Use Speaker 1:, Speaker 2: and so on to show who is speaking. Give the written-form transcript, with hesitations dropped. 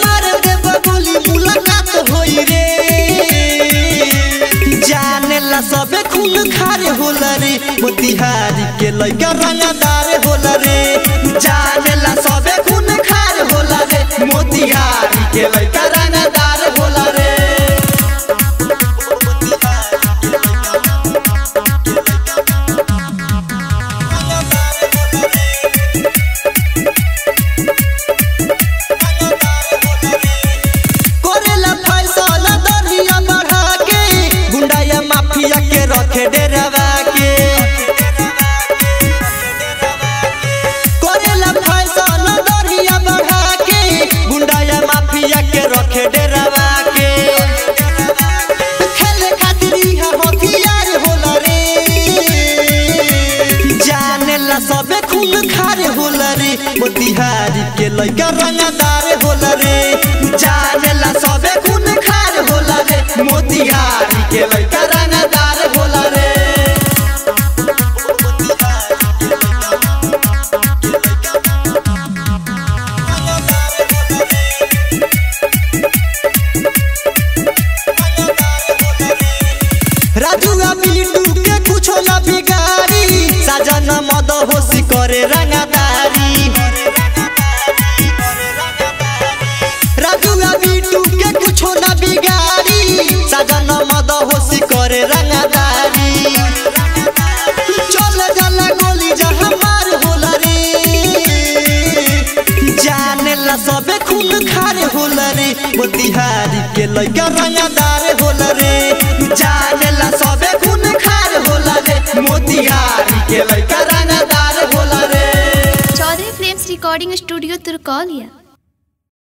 Speaker 1: मार देब गोली मुलाकात होई रे जाने ला सबे खून खारे होला रे मोतिहारी के लइका रंगदार होला रे जाने ला सबे खून खारे होला रे मोतिहारी के लइका रंगदार होला रे के रखे डेरावा के करेला फैशन दरिया बढ़ा के गुंडाया माफिया के रखे डेरावा के खेले खातिर हथियार होला रे जाने ला सबे खून खारे होला रे मोतिहारी के लइका रंगदार होला रे जाने ला सबे खून खारे होला रे मोतिहारी के लइका रंगदार होला रे राजुआ बिल्टू के कुछो ना बिगाड़ी साजन मद होशी करे रंगदारी राजुआ बिल्टू के कुछो ना बिगाड़ी साजन मद होशी करे रंगदारी चल जाला गोली जहां मार होला रे जाने ला सबे खून खारे होला रे मोतिहारी के लइका रंगदार होला रे जाने ला सबे खून खारे होला रे मोतिहारी के लइका रंगदार होला रे
Speaker 2: Chaudhary films recording studio Turkaulia.